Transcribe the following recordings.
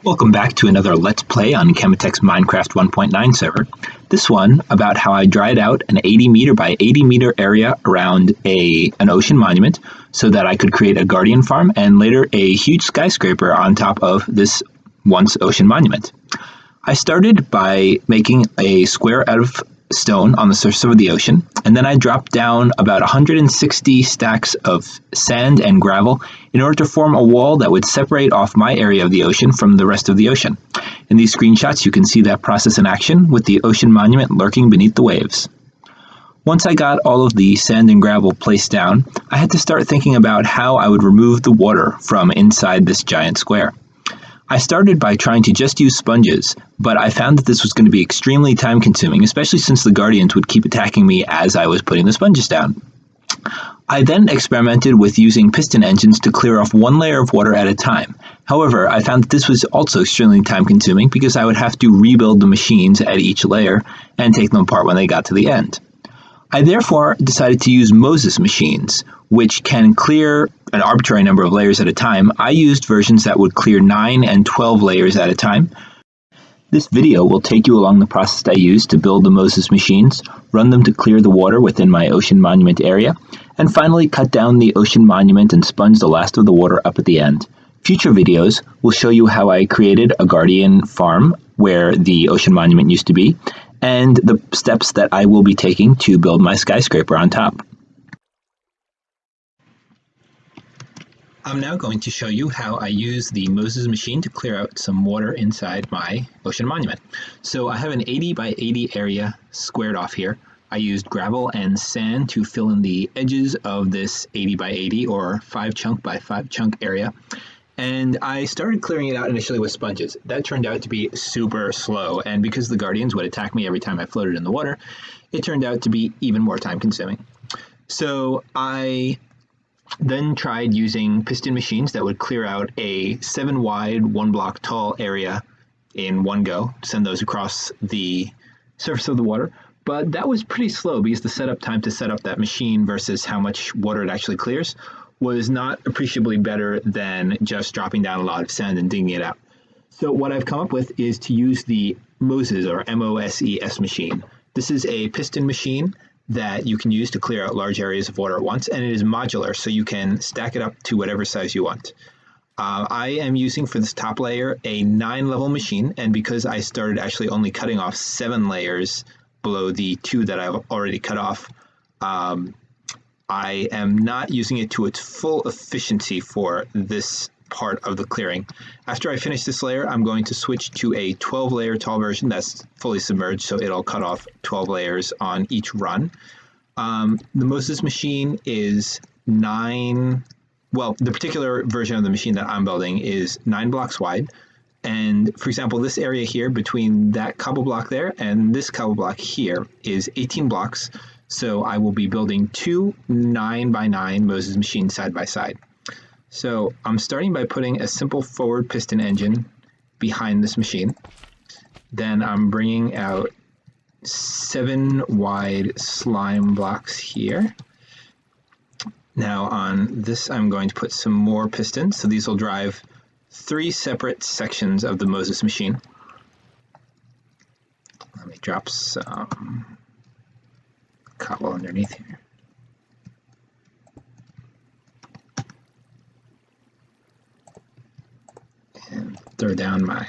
Welcome back to another Let's Play on Cemetech's Minecraft 1.9 server. This one about how I dried out an 80 meter by 80 meter area around an ocean monument so that I could create a guardian farm and later a huge skyscraper on top of this once ocean monument. I started by making a square out of stone on the surface of the ocean, and then I dropped down about 160 stacks of sand and gravel in order to form a wall that would separate off my area of the ocean from the rest of the ocean. In these screenshots, you can see that process in action with the ocean monument lurking beneath the waves. Once I got all of the sand and gravel placed down, I had to start thinking about how I would remove the water from inside this giant square. I started by trying to just use sponges, but I found that this was going to be extremely time-consuming, especially since the guardians would keep attacking me as I was putting the sponges down. I then experimented with using piston engines to clear off one layer of water at a time. However, I found that this was also extremely time-consuming because I would have to rebuild the machines at each layer and take them apart when they got to the end. I therefore decided to use Moses machines, which can clear an arbitrary number of layers at a time. I used versions that would clear 9 and 12 layers at a time. This video will take you along the process I used to build the Moses machines, run them to clear the water within my ocean monument area, and finally cut down the ocean monument and sponge the last of the water up at the end. Future videos will show you how I created a guardian farm where the ocean monument used to be, and the steps that I will be taking to build my skyscraper on top. I'm now going to show you how I use the Moses machine to clear out some water inside my ocean monument. So I have an 80 by 80 area squared off here. I used gravel and sand to fill in the edges of this 80 by 80 or 5 chunk by 5 chunk area. And I started clearing it out initially with sponges. That turned out to be super slow, and because the guardians would attack me every time I floated in the water, it turned out to be even more time consuming. So I then tried using piston machines that would clear out a 7 wide, 1 block tall area in one go, send those across the surface of the water. But that was pretty slow because the setup time to set up that machine versus how much water it actually clears was not appreciably better than just dropping down a lot of sand and digging it out. So what I've come up with is to use the Moses or MOSES machine. This is a piston machine that you can use to clear out large areas of water at once, and it is modular, so you can stack it up to whatever size you want. I am using for this top layer a 9-level machine, and because I started actually only cutting off 7 layers below the 2 that I've already cut off, I am not using it to its full efficiency for this part of the clearing. After I finish this layer, I'm going to switch to a 12-layer tall version that's fully submerged, so it'll cut off 12 layers on each run. The Moses machine is the particular version of the machine that I'm building is 9 blocks wide. And for example, this area here between that cobble block there and this cobble block here is 18 blocks. So I will be building 2 9 by 9 Moses machines side by side. So I'm starting by putting a simple forward piston engine behind this machine. Then I'm bringing out 7 wide slime blocks here. Now on this, I'm going to put some more pistons. So these will drive 3 separate sections of the Moses machine. Let me drop some cobble underneath here. And throw down my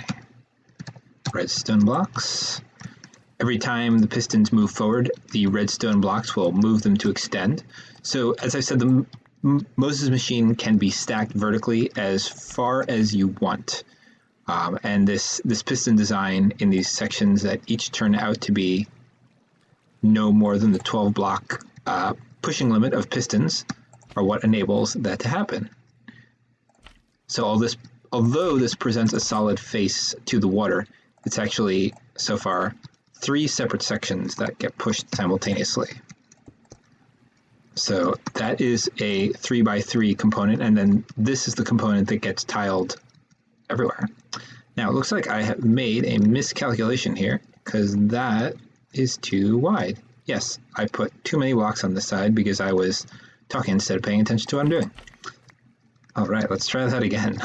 redstone blocks. Every time the pistons move forward, the redstone blocks will move them to extend. So as I said, the Moses machine can be stacked vertically as far as you want. And this piston design in these sections that each turn out to be no more than the 12 block pushing limit of pistons are what enables that to happen. So although this presents a solid face to the water, it's actually so far 3 separate sections that get pushed simultaneously. So that is a 3 by 3 component, and then this is the component that gets tiled everywhere. Now it looks like I have made a miscalculation here because that is too wide. Yes, I put too many blocks on this side because I was talking instead of paying attention to what I'm doing. All right, let's try that again.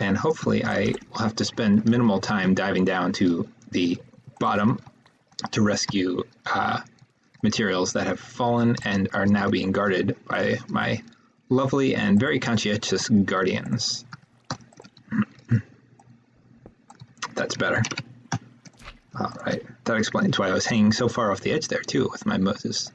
And hopefully I will have to spend minimal time diving down to the bottom to rescue materials that have fallen and are now being guarded by my lovely and very conscientious guardians. That's better. All right, that explains why I was hanging so far off the edge there too with my Moses.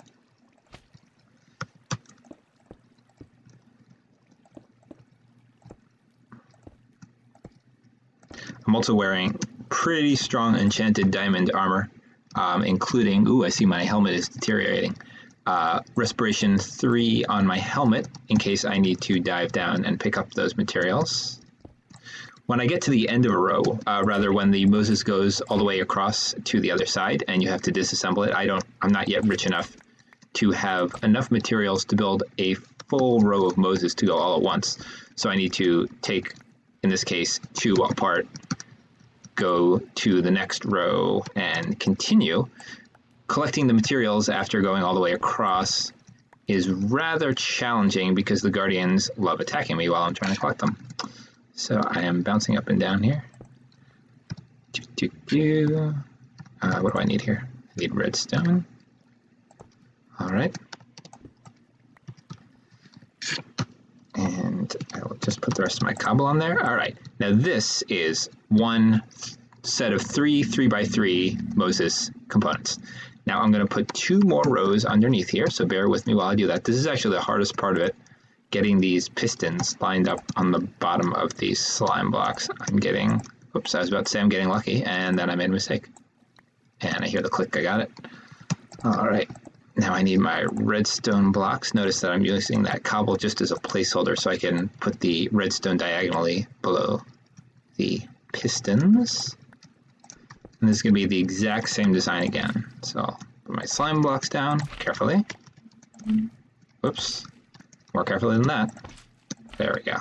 I'm also wearing pretty strong enchanted diamond armor, including, I see my helmet is deteriorating. Respiration 3 on my helmet in case I need to dive down and pick up those materials. When I get to the end of a row, when the Moses goes all the way across to the other side and you have to disassemble it, I'm not yet rich enough to have enough materials to build a full row of Moses to go all at once. So I need to take, in this case, 2 apart, go to the next row and continue. Collecting the materials after going all the way across is rather challenging because the Guardians love attacking me while I'm trying to collect them. So I am bouncing up and down here. What do I need here? I need redstone. All right. And I will just put the rest of my cobble on there. All right. Now this is one set of 3 3x3 Moses components. Now I'm going to put 2 more rows underneath here, so bear with me while I do that. This is actually the hardest part of it, getting these pistons lined up on the bottom of these slime blocks. I was about to say I'm getting lucky, and then I made a mistake. And I hear the click, I got it. All right. Now I need my redstone blocks. Notice that I'm using that cobble just as a placeholder so I can put the redstone diagonally below the pistons. And this is going to be the exact same design again. So I'll put my slime blocks down carefully. Whoops. More carefully than that. There we go.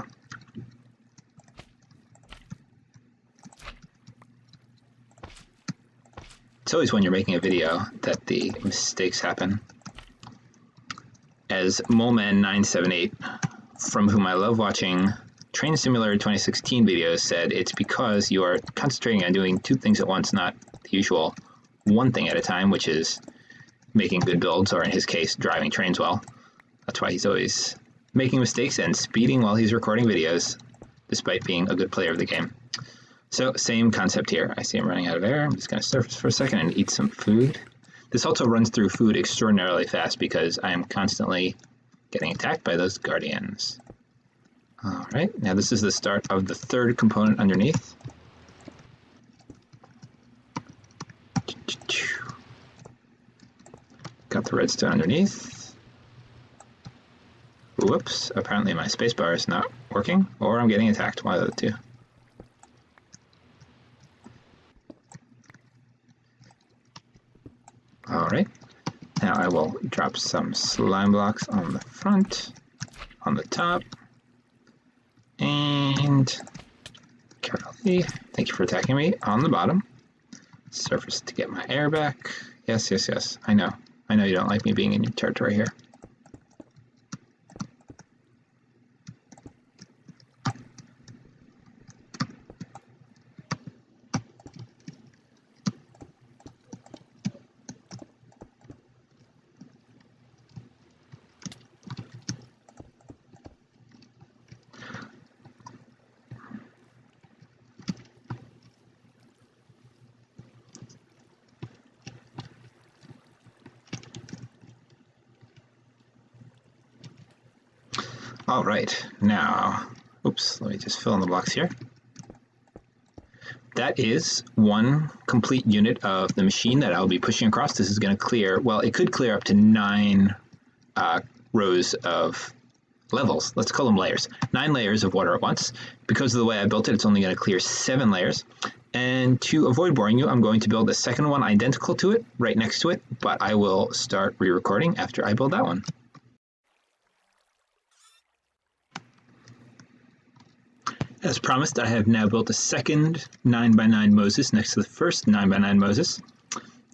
It's always when you're making a video that the mistakes happen. As Moleman978, from whom I love watching Train Simulator 2016 videos, said it's because you are concentrating on doing 2 things at once, not the usual one thing at a time, which is making good builds, or in his case, driving trains well. That's why he's always making mistakes and speeding while he's recording videos, despite being a good player of the game. So, same concept here. I see I'm running out of air. I'm just going to surface for a second and eat some food. This also runs through food extraordinarily fast because I am constantly getting attacked by those guardians. All right, now this is the start of the 3rd component underneath. Got the redstone underneath. Whoops, apparently my spacebar is not working, or I'm getting attacked, one of the 2. All right, now I will drop some slime blocks on the front, on the top, and carefully, thank you for attacking me, on the bottom. Surface to get my air back. Yes, I know you don't like me being in your territory here. All right, now, let me just fill in the blocks here. That is 1 complete unit of the machine that I'll be pushing across. This is going to clear, well, it could clear up to 9 rows of levels. Let's call them layers. 9 layers of water at once. Because of the way I built it, it's only going to clear 7 layers. And to avoid boring you, I'm going to build a second one identical to it, right next to it, but I will start re-recording after I build that one. As promised, I have now built a second 9x9 Moses next to the first 9x9 Moses.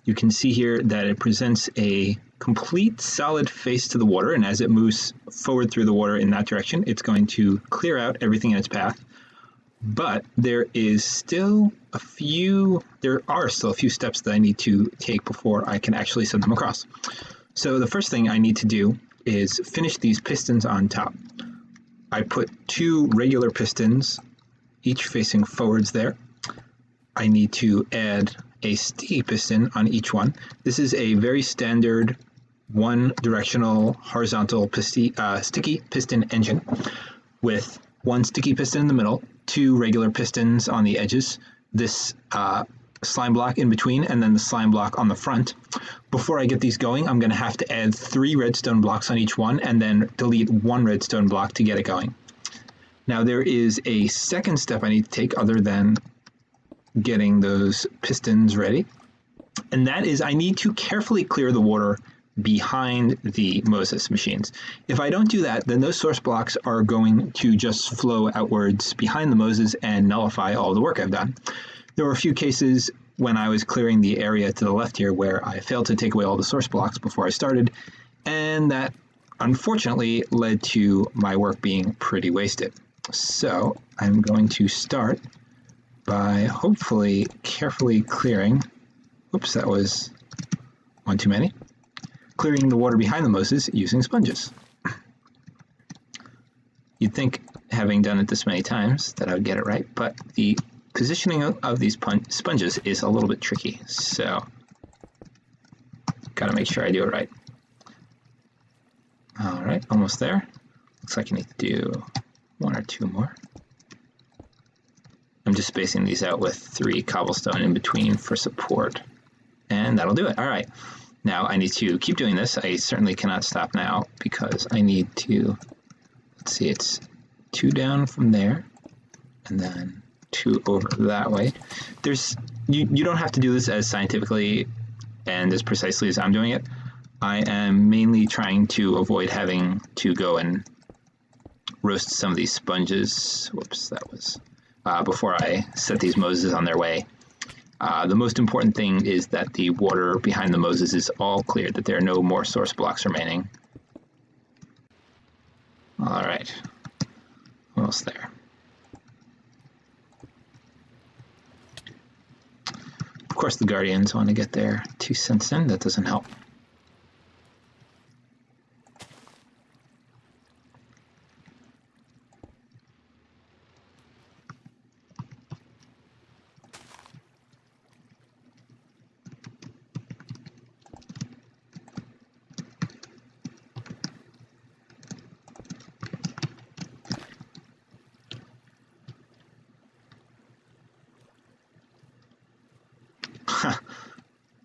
You can see here that it presents a complete solid face to the water, and as it moves forward through the water in that direction, it's going to clear out everything in its path. But there are still a few steps that I need to take before I can actually set them across. So the first thing I need to do is finish these pistons on top. I put 2 regular pistons, each facing forwards there. I need to add a sticky piston on each one. This is a very standard one-directional horizontal sticky piston engine with 1 sticky piston in the middle, 2 regular pistons on the edges, this slime block in between, and then the slime block on the front. Before I get these going, I'm going to have to add 3 redstone blocks on each one and then delete 1 redstone block to get it going. Now there is a second step I need to take other than getting those pistons ready, and that is I need to carefully clear the water behind the Moses machines. If I don't do that, then those source blocks are going to just flow outwards behind the Moses and nullify all the work I've done. There were a few cases when I was clearing the area to the left here where I failed to take away all the source blocks before I started, and that unfortunately led to my work being pretty wasted. So I'm going to start by hopefully carefully clearing, oops, that was one too many, clearing the water behind the Moses using sponges. You'd think, having done it this many times, that I would get it right, but the positioning of these sponges is a little bit tricky, so gotta make sure I do it right. All right, almost there. Looks like I need to do 1 or 2 more. I'm just spacing these out with 3 cobblestone in between for support, and that'll do it. All right, now I need to keep doing this. I certainly cannot stop now because I need to, let's see, it's 2 down from there, and then 2 over that way. You don't have to do this as scientifically and as precisely as I'm doing it. I am mainly trying to avoid having to go and roast some of these sponges. Whoops, that was before I set these Moses on their way. The most important thing is that the water behind the Moses is all cleared, that there are no more source blocks remaining. All right, almost there. Of course, the Guardians want to get their 2 cents in. That doesn't help.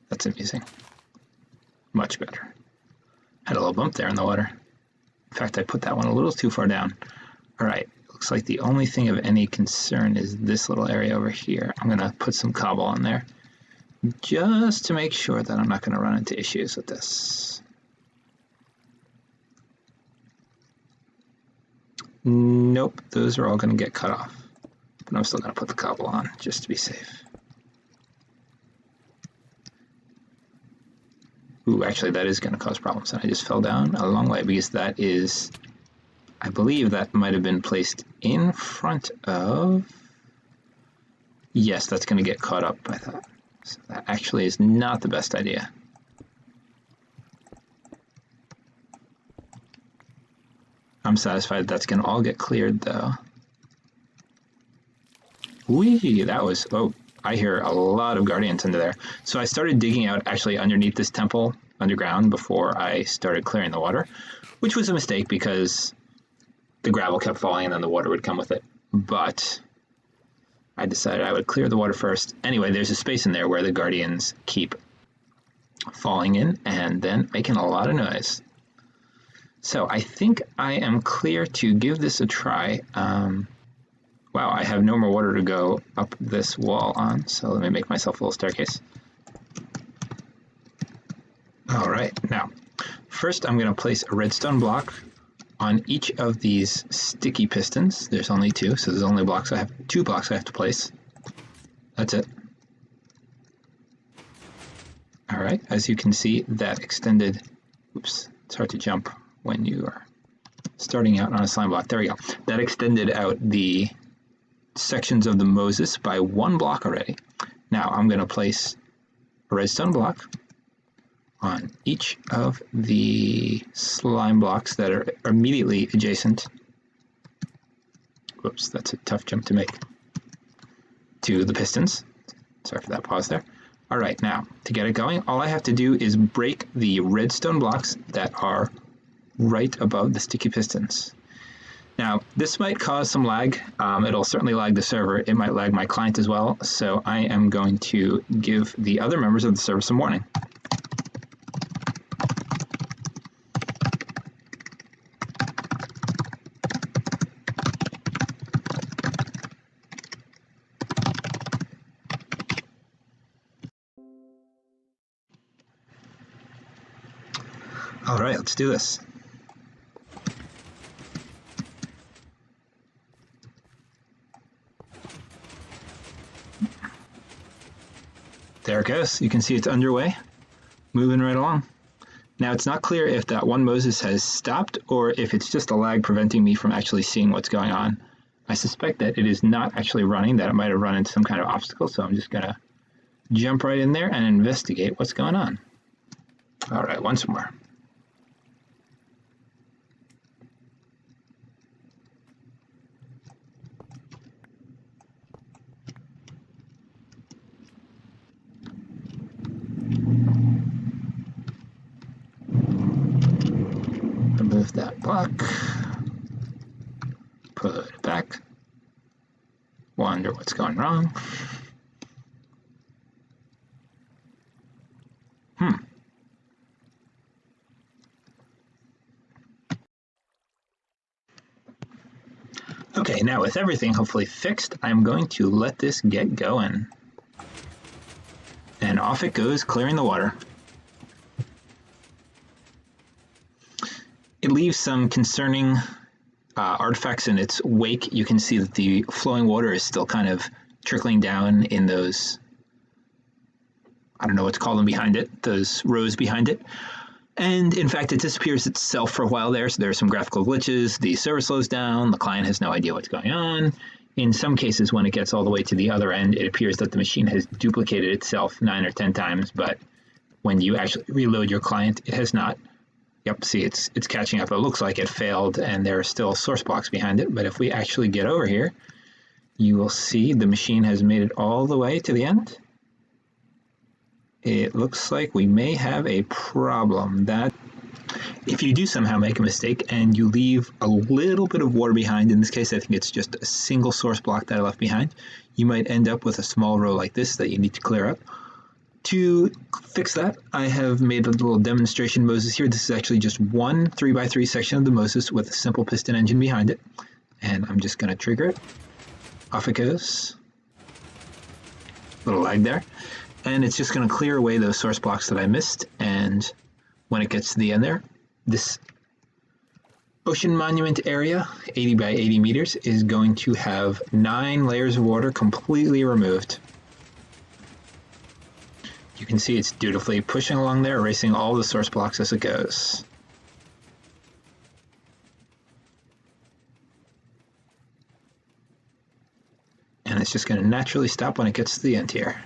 That's amusing. Much better. Had a little bump there in the water. In fact, I put that one a little too far down. All right, looks like the only thing of any concern is this little area over here. I'm gonna put some cobble on there just to make sure that I'm not gonna run into issues with this. Nope, those are all gonna get cut off. But I'm still gonna put the cobble on just to be safe. Ooh, actually, that is going to cause problems. And I just fell down a long way because that is, I believe that might have been placed in front of, yes, that's going to get caught up by that. So that actually is not the best idea. I'm satisfied that's going to all get cleared, though. Whee, that was, oh, I hear a lot of Guardians under there. So I started digging out actually underneath this temple underground before I started clearing the water, which was a mistake because the gravel kept falling and then the water would come with it. But I decided I would clear the water first. Anyway, there's a space in there where the Guardians keep falling in and then making a lot of noise. So I think I am clear to give this a try. Wow, I have no more water to go up this wall on, so let me make myself a little staircase. All right, now, first I'm going to place a redstone block on each of these sticky pistons. There's only 2, so there's only 2 blocks I have to place. That's it. All right, as you can see, that extended, oops, it's hard to jump when you are starting out on a slime block. There we go. That extended out the sections of the Moses by 1 block already. Now I'm going to place a redstone block on each of the slime blocks that are immediately adjacent. Whoops, that's a tough jump to make. To the pistons. Sorry for that pause there. All right, now to get it going, all I have to do is break the redstone blocks that are right above the sticky pistons. Now, this might cause some lag. It'll certainly lag the server. It might lag my client as well. So I am going to give the other members of the server some warning. All right, let's do this. There it goes. You can see it's underway, moving right along. Now, it's not clear if that one Moses has stopped or if it's just a lag preventing me from actually seeing what's going on. I suspect that it is not actually running, that it might have run into some kind of obstacle, so I'm just going to jump right in there and investigate what's going on. All right, once more. Remove that block. Put it back. Wonder what's going wrong. Okay, now with everything hopefully fixed, I'm going to let this get going. And off it goes, clearing the water. It leaves some concerning artifacts in its wake. You can see that the flowing water is still kind of trickling down in those, I don't know what to call them behind it, those rows behind it. And in fact, it disappears itself for a while there, so there are some graphical glitches. The server slows down, the client has no idea what's going on. In some cases, when it gets all the way to the other end, it appears that the machine has duplicated itself 9 or 10 times, but when you actually reload your client, it has not. Yep, see, it's catching up. It looks like it failed, and there are still source blocks behind it, but if we actually get over here, you will see the machine has made it all the way to the end. It looks like we may have a problem. That if you do somehow make a mistake and you leave a little bit of water behind, in this case I think it's just a single source block that I left behind, you might end up with a small row like this that you need to clear up. To fix that, I have made a little demonstration Moses here. This is actually just one 3x3 section of the Moses with a simple piston engine behind it. And I'm just going to trigger it. Off it goes. Little lag there. And it's just going to clear away those source blocks that I missed. And when it gets to the end there, this ocean monument area, 80 by 80 meters, is going to have 9 layers of water completely removed. You can see it's dutifully pushing along there, erasing all the source blocks as it goes. And it's just going to naturally stop when it gets to the end here.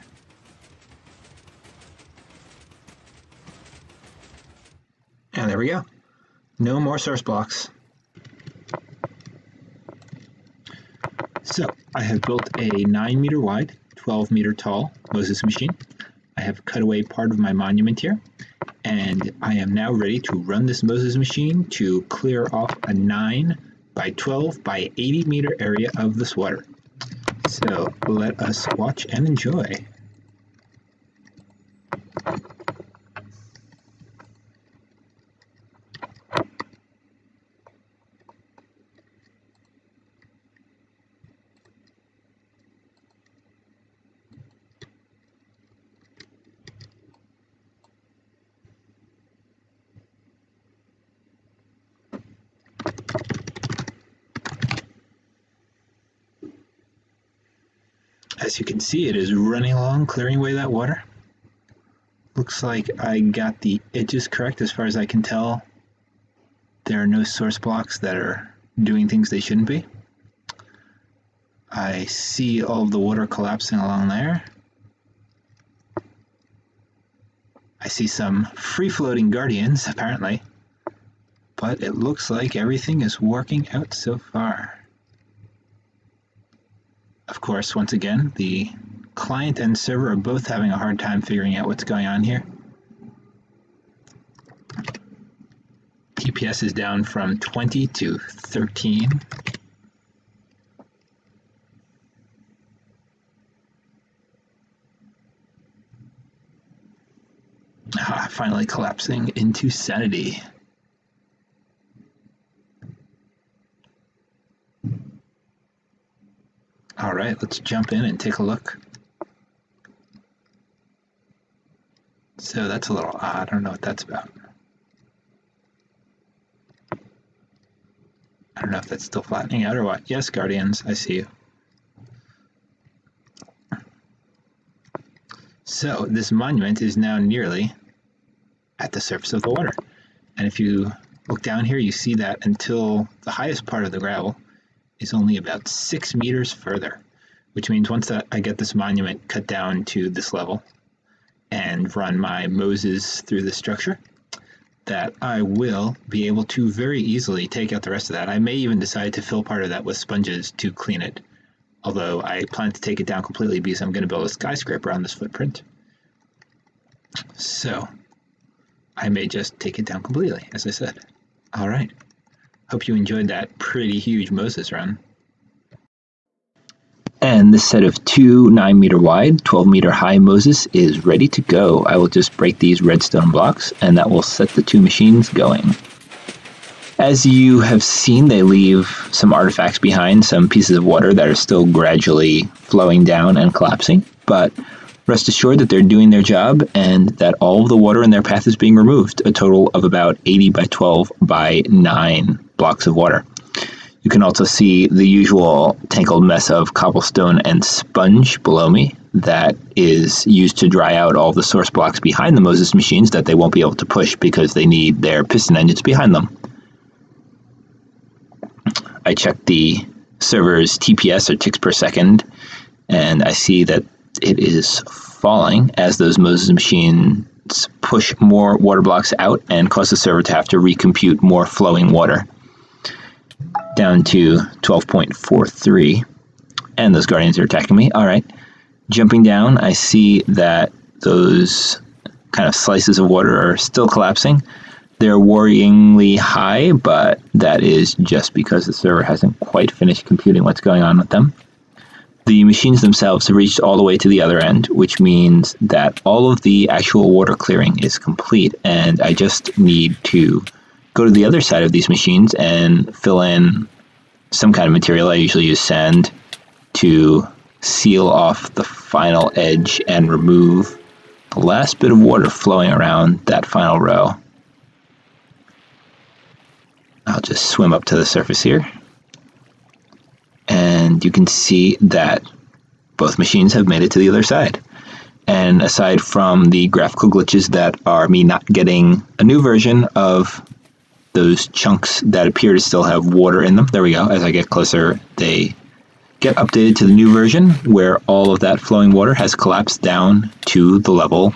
And there we go. No more source blocks. So I have built a 9 meter wide, 12 meter tall Moses machine. I have cut away part of my monument here, and I am now ready to run this Moses machine to clear off a 9 by 12 by 80 meter area of this water. So let us watch and enjoy. As you can see, it is running along, clearing away that water. Looks like I got the edges correct as far as I can tell. There are no source blocks that are doing things they shouldn't be. I see all of the water collapsing along there. I see some free-floating guardians, apparently. But it looks like everything is working out so far. Of course, once again, the client and server are both having a hard time figuring out what's going on here. TPS is down from 20 to 13. Finally collapsing into sanity. All right, let's jump in and take a look. So that's a little odd. I don't know what that's about. I don't know if that's still flattening out or what. Yes, Guardians, I see you. So this monument is now nearly at the surface of the water. And if you look down here, you see that until the highest part of the gravel is only about 6 meters further, which means once I get this monument cut down to this level and run my Moses through the structure, that I will be able to very easily take out the rest of that. I may even decide to fill part of that with sponges to clean it, although I plan to take it down completely because I'm going to build a skyscraper on this footprint. So I may just take it down completely, as I said. All right. Hope you enjoyed that pretty huge Moses run. And this set of two 9-meter wide, 12-meter high Moses is ready to go. I will just break these redstone blocks, and that will set the two machines going. As you have seen, they leave some artifacts behind, some pieces of water that are still gradually flowing down and collapsing, but rest assured that they're doing their job and that all of the water in their path is being removed, a total of about 80 by 12 by 9 blocks of water. You can also see the usual tangled mess of cobblestone and sponge below me that is used to dry out all the source blocks behind the Moses machines that they won't be able to push because they need their piston engines behind them. I checked the server's TPS, or ticks per second, and I see that it is falling as those Moses machines push more water blocks out and cause the server to have to recompute more flowing water, down to 12.43, and those Guardians are attacking me. All right, jumping down, I see that those kind of slices of water are still collapsing. They're worryingly high, but that is just because the server hasn't quite finished computing what's going on with them. The machines themselves have reached all the way to the other end, which means that all of the actual water clearing is complete, and I just need to go to the other side of these machines and fill in some kind of material. I usually use sand to seal off the final edge and remove the last bit of water flowing around that final row. I'll just swim up to the surface here, and you can see that both machines have made it to the other side. And aside from the graphical glitches that are me not getting a new version of those chunks that appear to still have water in them, there we go, as I get closer they get updated to the new version where all of that flowing water has collapsed down to the level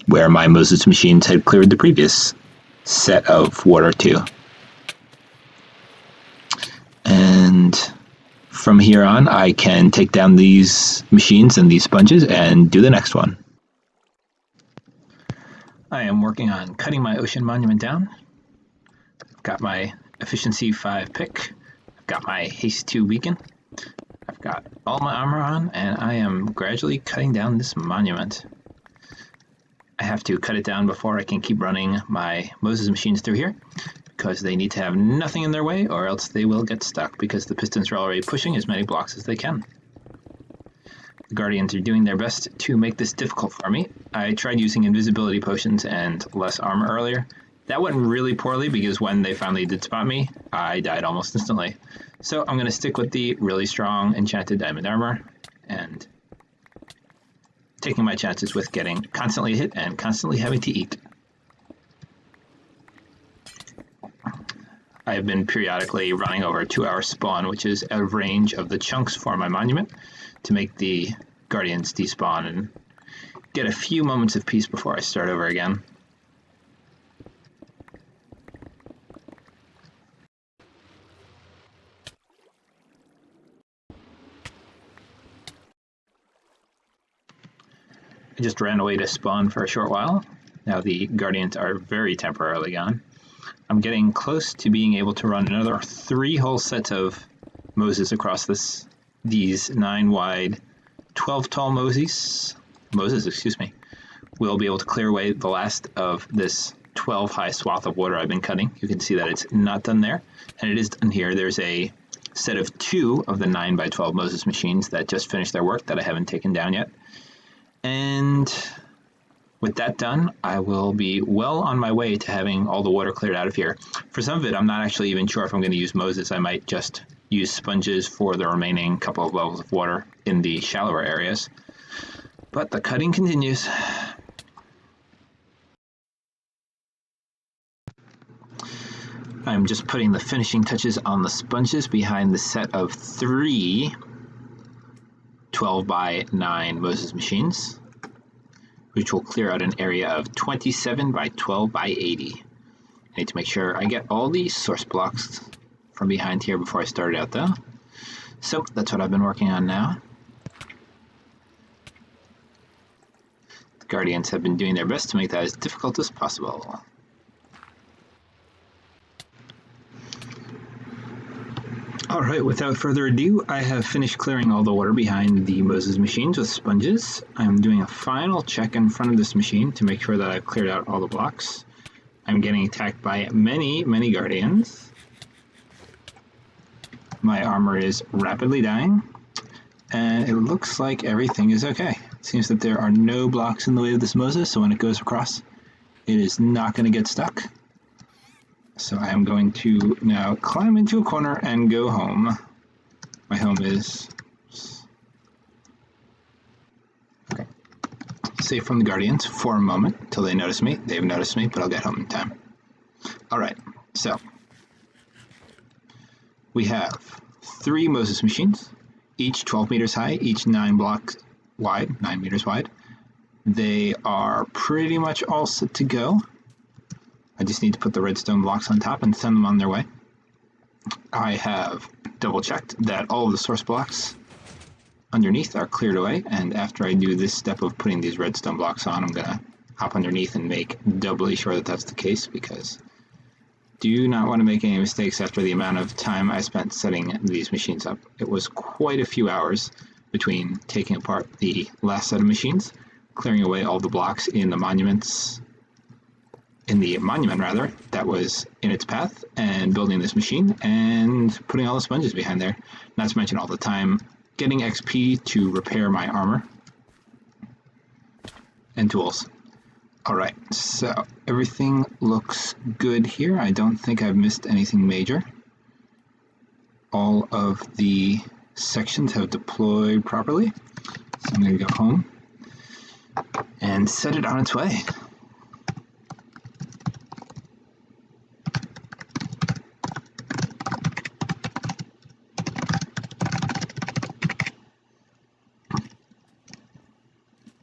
where my Moses machines had cleared the previous set of water to. And from here on, I can take down these machines and these sponges and do the next one. I am working on cutting my ocean monument down. I've got my efficiency 5 pick. I've got my haste 2 beacon. I've got all my armor on, and I am gradually cutting down this monument. I have to cut it down before I can keep running my Moses machines through here, because they need to have nothing in their way or else they will get stuck because the pistons are already pushing as many blocks as they can. The Guardians are doing their best to make this difficult for me. I tried using invisibility potions and less armor earlier. That went really poorly because when they finally did spot me, I died almost instantly. So I'm going to stick with the really strong enchanted diamond armor and taking my chances with getting constantly hit and constantly having to eat. I've been periodically running over a 2-hour spawn, which is a range of the chunks for my monument, to make the guardians despawn and get a few moments of peace before I start over again. I just ran away to spawn for a short while. Now the guardians are very temporarily gone. I'm getting close to being able to run another 3 whole sets of Moses across these 9 wide, 12 tall Moses, We'll be able to clear away the last of this 12 high swath of water I've been cutting. You can see that it's not done there, and it is done here. There's a set of 2 of the 9 by 12 Moses machines that just finished their work that I haven't taken down yet. And with that done, I will be well on my way to having all the water cleared out of here. For some of it, I'm not actually even sure if I'm going to use Moses. I might just use sponges for the remaining couple of levels of water in the shallower areas. But the cutting continues. I'm just putting the finishing touches on the sponges behind the set of 3 12 by 9 Moses machines, which will clear out an area of 27 by 12 by 80. I need to make sure I get all the source blocks from behind here before I start it out though. So that's what I've been working on now. The Guardians have been doing their best to make that as difficult as possible. Alright, without further ado, I have finished clearing all the water behind the Moses machines with sponges. I'm doing a final check in front of this machine to make sure that I've cleared out all the blocks. I'm getting attacked by many, many Guardians. My armor is rapidly dying, and it looks like everything is okay. It seems that there are no blocks in the way of this Moses, so when it goes across, it is not going to get stuck. So I am going to now climb into a corner and go home. My home is okay, safe from the Guardians for a moment until they notice me. They've noticed me, but I'll get home in time. Alright, so we have 3 Moses machines, each 12 meters high, each 9 meters wide. They are pretty much all set to go. I just need to put the redstone blocks on top and send them on their way. I have double checked that all of the source blocks underneath are cleared away, and after I do this step of putting these redstone blocks on, I'm going to hop underneath and make doubly sure that that's the case, because do not want to make any mistakes after the amount of time I spent setting these machines up. It was quite a few hours between taking apart the last set of machines, clearing away all the blocks in the monument that was in its path, and building this machine and putting all the sponges behind there. Not to mention all the time getting XP to repair my armor and tools. Alright, so everything looks good here. I don't think I've missed anything major. All of the sections have deployed properly. So I'm going to go home and set it on its way.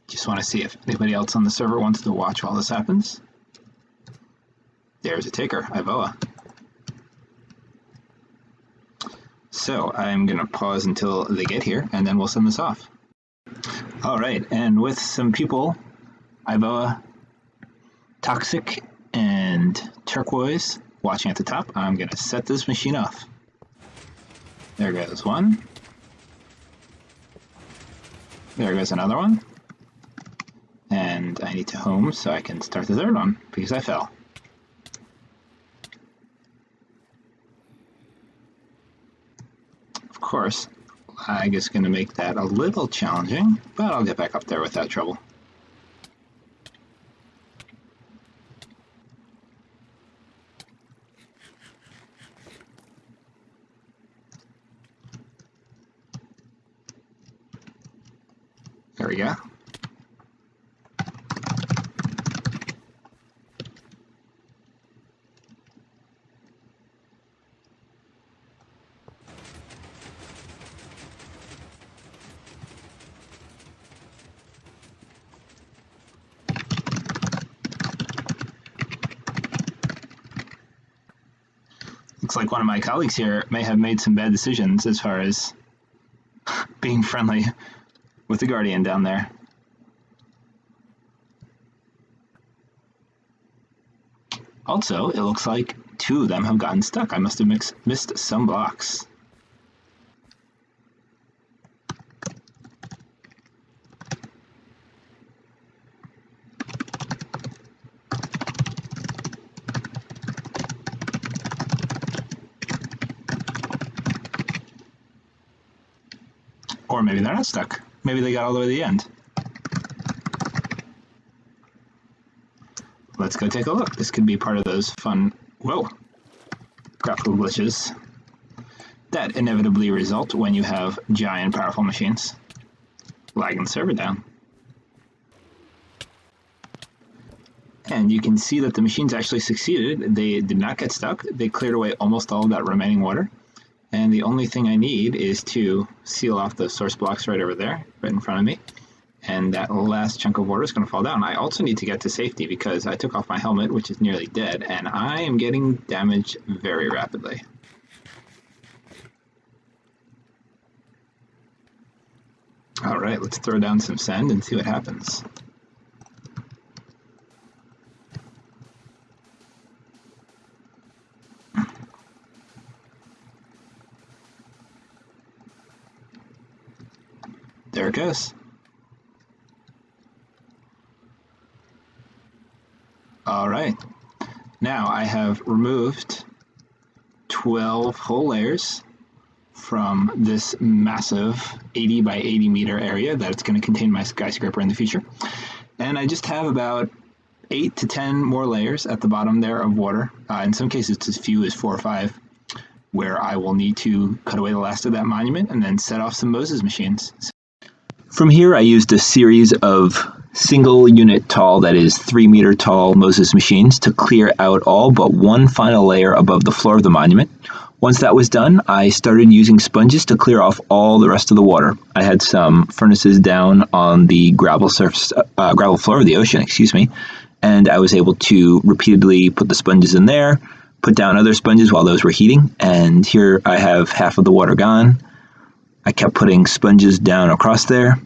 Just want to see if anybody else on the server wants to watch while this happens. There's a taker, Ivoa. So I'm going to pause until they get here, and then we'll send this off. Alright, and with some people, Ivoa, Toxic, and Turquoise watching at the top, I'm going to set this machine off. There goes one. There goes another one. And I need to home so I can start the third one, because I fell. Of course, lag is going to make that a little challenging, but I'll get back up there without trouble. There we go. looks like one of my colleagues here may have made some bad decisions as far as being friendly with the Guardian down there. Also, it looks like two of them have gotten stuck. I must have missed some blocks. Or maybe they're not stuck. Maybe they got all the way to the end. Let's go take a look. This could be part of those fun, graphical glitches that inevitably result when you have giant, powerful machines lagging the server down. And you can see that the machines actually succeeded. They did not get stuck. They cleared away almost all of that remaining water. And the only thing I need is to seal off those source blocks right over there, right in front of me. And that last chunk of water is going to fall down. I also need to get to safety because I took off my helmet, which is nearly dead, and I am getting damaged very rapidly. All right, let's throw down some sand and see what happens. There it goes. All right, now I have removed 12 whole layers from this massive 80 by 80 meter area that it's going to contain my skyscraper in the future. And I just have about 8 to 10 more layers at the bottom there of water. In some cases, it's as few as 4 or 5, where I will need to cut away the last of that monument and then set off some Moses machines. From here, I used a series of single unit tall, that is 3 meter tall Moses machines to clear out all but one final layer above the floor of the monument. Once that was done, I started using sponges to clear off all the rest of the water. I had some furnaces down on the gravel floor of the ocean, and I was able to repeatedly put the sponges in there, put down other sponges while those were heating, and here I have half of the water gone. I kept putting sponges down across there.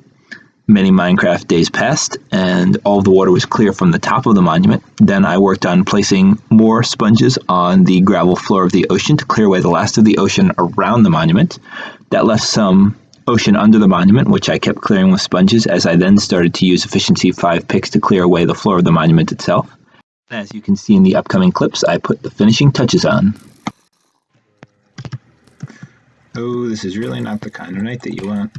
Many Minecraft days passed, and all of the water was clear from the top of the monument. Then I worked on placing more sponges on the gravel floor of the ocean to clear away the last of the ocean around the monument. That left some ocean under the monument, which I kept clearing with sponges as I then started to use efficiency 5 picks to clear away the floor of the monument itself. As you can see in the upcoming clips, I put the finishing touches on. Oh, this is really not the kind of night that you want.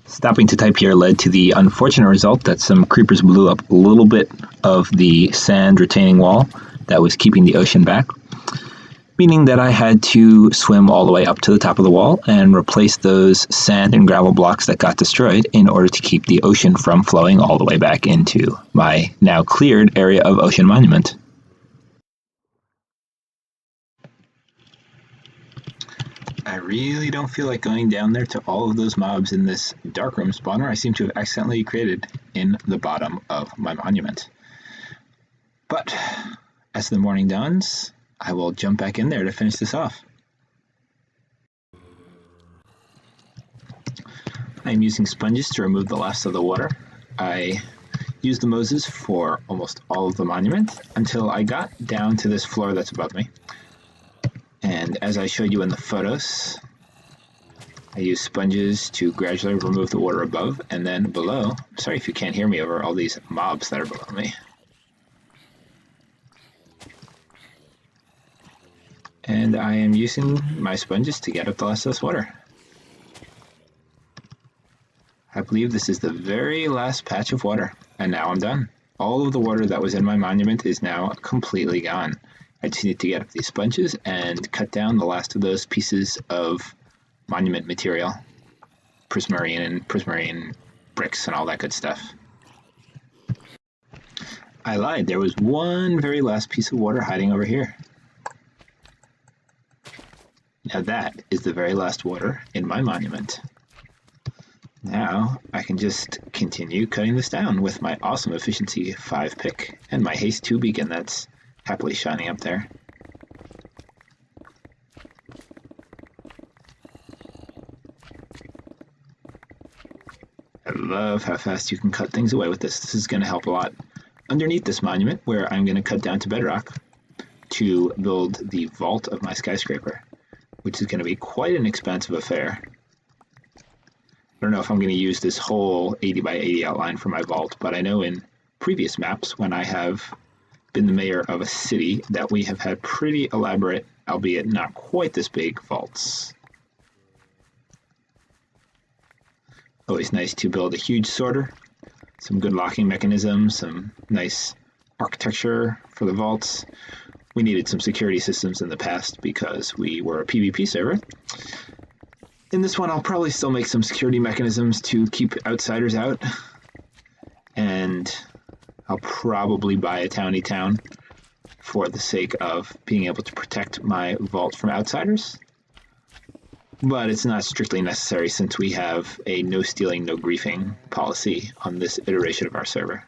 Stopping to type here led to the unfortunate result that some creepers blew up a little bit of the sand retaining wall that was keeping the ocean back, meaning that I had to swim all the way up to the top of the wall and replace those sand and gravel blocks that got destroyed in order to keep the ocean from flowing all the way back into my now cleared area of Ocean Monument. I really don't feel like going down there to all of those mobs in this darkroom spawner I seem to have accidentally created in the bottom of my monument. But as the morning dawns, I will jump back in there to finish this off. I'm using sponges to remove the last of the water. I used the Moses for almost all of the monument until I got down to this floor that's above me. And as I showed you in the photos, I use sponges to gradually remove the water above and then below. Sorry if you can't hear me over all these mobs that are below me. And I am using my sponges to get up the last of this water. I believe this is the very last patch of water, and now I'm done. All of the water that was in my monument is now completely gone. I just need to get up these sponges and cut down the last of those pieces of monument material, prismarine bricks and all that good stuff. I lied. There was one very last piece of water hiding over here. Now that is the very last water in my monument. Now I can just continue cutting this down with my awesome efficiency 5 pick and my haste 2 beacon that's happily shining up there. I love how fast you can cut things away with this. This is going to help a lot. Underneath this monument, where I'm going to cut down to bedrock to build the vault of my skyscraper, which is going to be quite an expensive affair. I don't know if I'm going to use this whole 80 by 80 outline for my vault, but I know in previous maps when I have been the mayor of a city that we have had pretty elaborate, albeit not quite this big, vaults. Always nice to build a huge sorter, some good locking mechanisms, some nice architecture for the vaults. We needed some security systems in the past because we were a PvP server. In this one, I'll probably still make some security mechanisms to keep outsiders out. And I'll probably buy a towny town for the sake of being able to protect my vault from outsiders. But it's not strictly necessary since we have a no stealing, no griefing policy on this iteration of our server.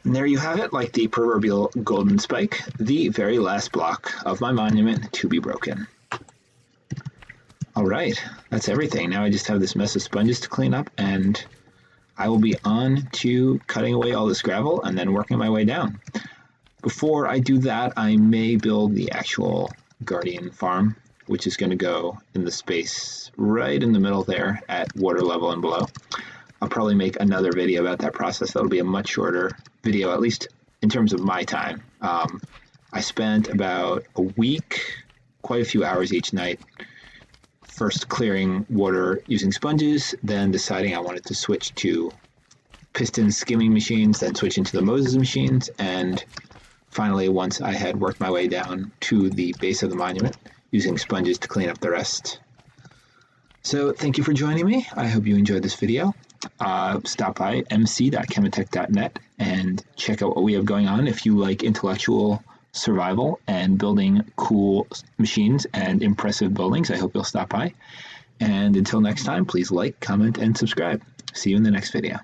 And there you have it, like the proverbial golden spike, the very last block of my monument to be broken. All right, that's everything. Now I just have this mess of sponges to clean up, and I will be on to cutting away all this gravel and then working my way down. Before I do that, I may build the actual Guardian farm, which is going to go in the space right in the middle there at water level and below. I'll probably make another video about that process. That'll be a much shorter video, at least in terms of my time. I spent about a week, quite a few hours each night, first clearing water using sponges, then deciding I wanted to switch to piston skimming machines, then switch into the Moses machines, and finally, once I had worked my way down to the base of the monument, using sponges to clean up the rest. So thank you for joining me. I hope you enjoyed this video. Stop by mc.cemetech.net and check out what we have going on. If you like intellectual survival and building cool machines and impressive buildings, I hope you'll stop by. And until next time, please like, comment, and subscribe. See you in the next video.